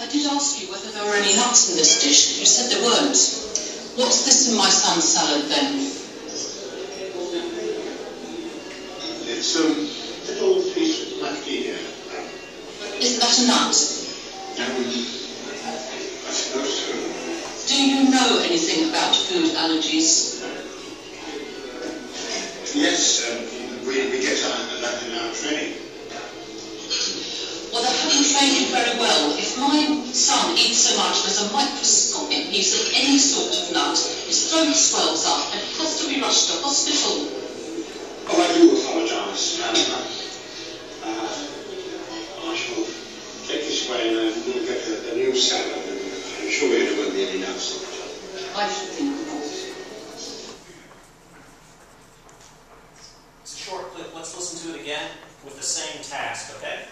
I did ask you whether there were any nuts in this dish. You said there weren't. What's this in my son's salad then? It's a little piece of macadamia. Isn't that a nut? I suppose so. Do you know anything about food allergies? Yes, we get that in our training. Well, they haven't trained you very well. If my son eats so much there's a microscopic piece of any sort of nut, his throat swells up and he has to be rushed to hospital. Oh, I do apologise. I shall take this away and we'll get a new salad. I'm sure there won't be any nuts in it. I should think not. It's a short clip. Let's listen to it again with the same task, okay?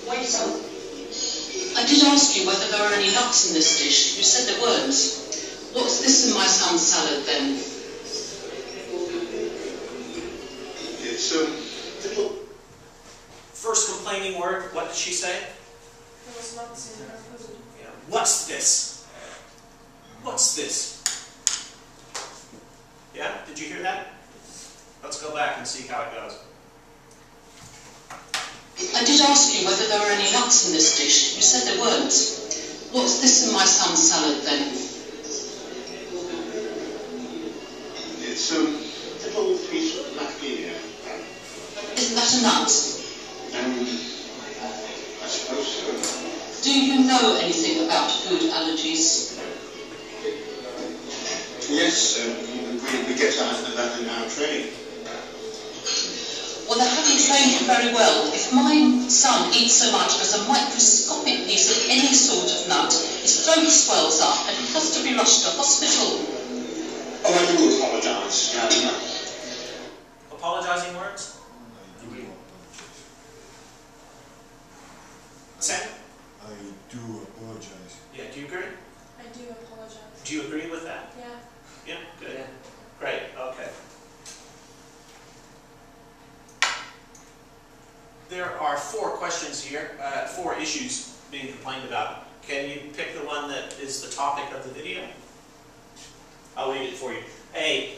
Wait a minute. I did ask you whether there were any nuts in this dish. You said there weren't. What's this in my son's salad then? It's a little... First complaining word, what did she say? There was nuts in her food. Yeah. What's this? What's this? Yeah, did you hear that? Let's go back and see how it goes. I did ask you whether there were any nuts in this dish. You said there weren't. What's this in my son's salad then? It's a little piece of macadamia. Isn't that a nut? I suppose so. Do you know anything about food allergies? Yes, we get that in our training. Well, they haven't trained you very well. If my son eats so much there's a microscopic piece of any sort of nut, his throat swells up and he has to be rushed to hospital. Oh, I do apologise. Apologising words? Sam? I do apologize. Yeah, do you agree? I do apologize. Do you agree with that? Yeah. Yeah, good. Yeah. Great, okay. There are 4 questions here, 4 issues being complained about. Can you pick the one that is the topic of the video? I'll read it for you. A,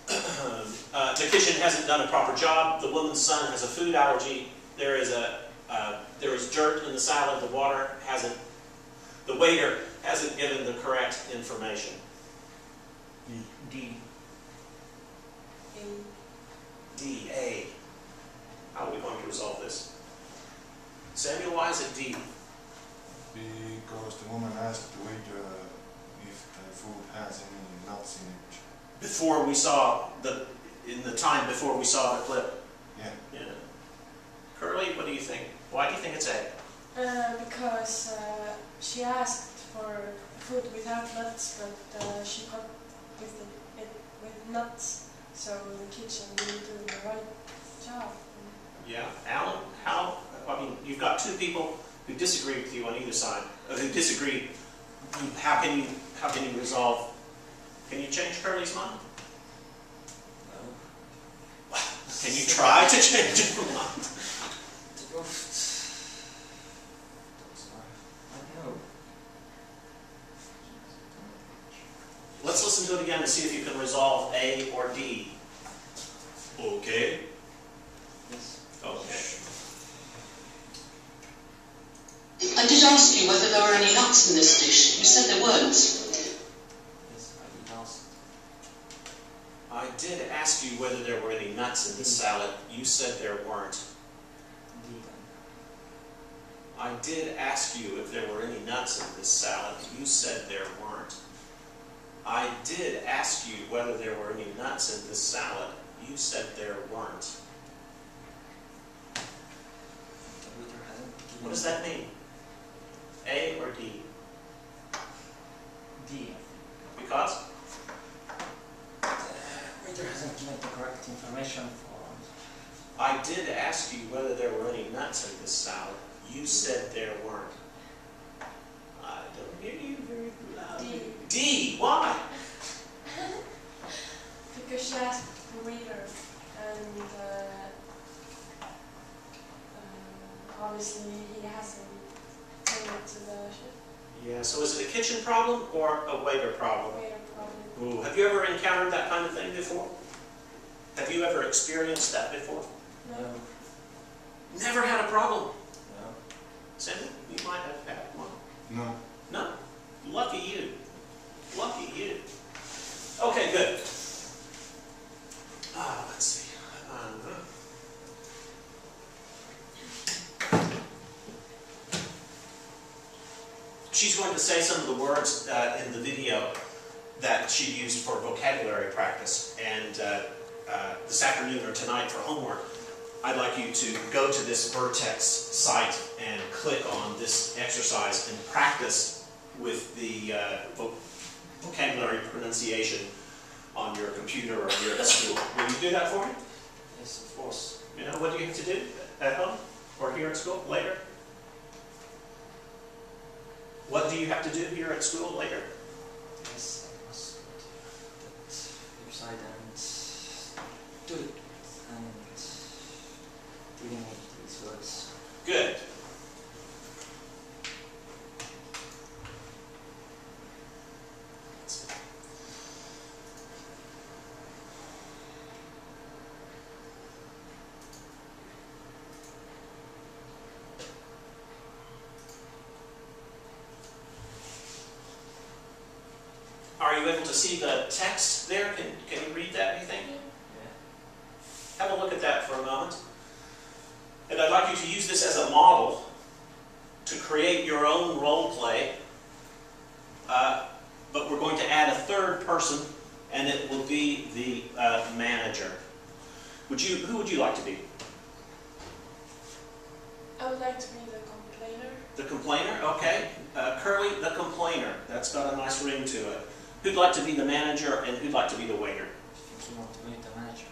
the kitchen hasn't done a proper job. The woman's son has a food allergy. There is dirt in the salad. The waiter hasn't given the correct information. D. D. A. How are we going to resolve this? Samuel, why is it D? Because the woman asked the waiter if the food has any nuts in it. Before we saw in the time before we saw the clip. Yeah. Yeah. Curly, what do you think? Why do you think it's A? Because she asked for food without nuts, but she got it with nuts, so the kitchen didn't do the right job. Yeah. Alan, I mean, you've got 2 people who disagree with you on either side, who disagree. How can you resolve? Can you change Curly's mind? No. Can you try to change her mind? Let's listen to it again to see if you can resolve A or D. Okay. Yes. Okay. I did ask you whether there were any nuts in this dish. You said there weren't. Yes, I did ask. I did ask you whether there were any nuts in this salad. You said there weren't. I did ask you if there were any nuts in this salad. You said there weren't. I did ask you whether there were any nuts in this salad. You said there weren't. What does that mean? A or D? D. Because? The waiter hasn't given the correct information for... I did ask you whether there were any nuts in this salad. You said there weren't. I don't hear you very loudly. D. D. Why? Because she asked the waiter, and so is it a kitchen problem or a waiter problem? Waiter problem. Ooh, have you ever encountered that kind of thing before? Have you ever experienced that before? No. Never had a problem? No. Sandy, you might have had one. No. No? Lucky you. Lucky you. Okay, good. Let's see. She's going to say some of the words in the video that she used for vocabulary practice. And this afternoon or tonight for homework, I'd like you to go to this Vertex site and click on this exercise and practice with the vocabulary pronunciation on your computer or here at school. Will you do that for me? Yes, of course. You know, what do you have to do at home or here at school later? What do you have to do here at school later? Yes, I must go to that website and do it. And delineate these words. Good. Are you able to see the text there? Can you read that, do you think? Yeah. Have a look at that for a moment. And I'd like you to use this as a model to create your own role play. But we're going to add a third person, and it will be the manager. Who would you like to be? I would like to be the complainer. The complainer? Okay. Curly, the complainer. That's got a nice ring to it. Who'd like to be the manager, and who'd like to be the waiter? I think you want to be the manager.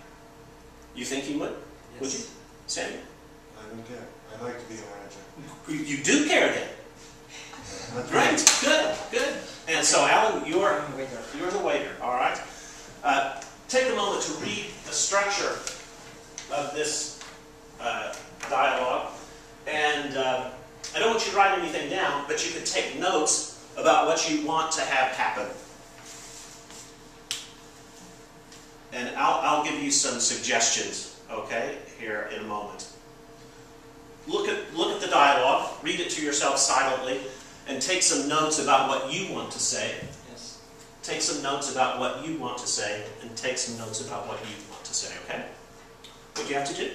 You think he would? Yes. Would you? Sammy? I don't care. I'd like to be a manager. You do care then? Great. Good. Good. And so, Alan, you're the waiter. All right. Take a moment to read the structure of this dialogue. And I don't want you to write anything down, but you can take notes about what you want to have happen. And I'll give you some suggestions, okay, here in a moment. Look at the dialogue, read it to yourself silently, and take some notes about what you want to say. Yes. Take some notes about what you want to say, and take some notes about what you want to say, okay? What do you have to do?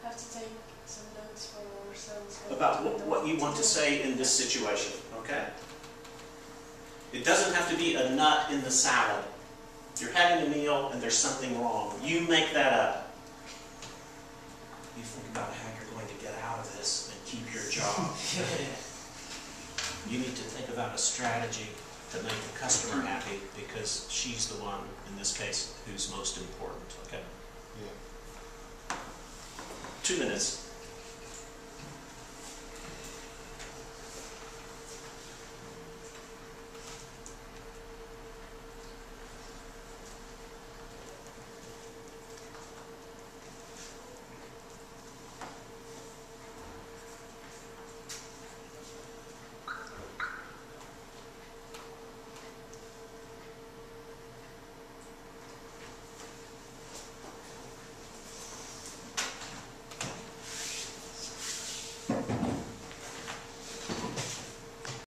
Have to take some notes for ourselves. About what you want to say in this situation, okay? It doesn't have to be a nut in the salad. You're having a meal and there's something wrong. You make that up. You think about how you're going to get out of this and keep your job. You need to think about a strategy to make the customer happy because she's the one, in this case, who's most important, okay? Yeah. 2 minutes.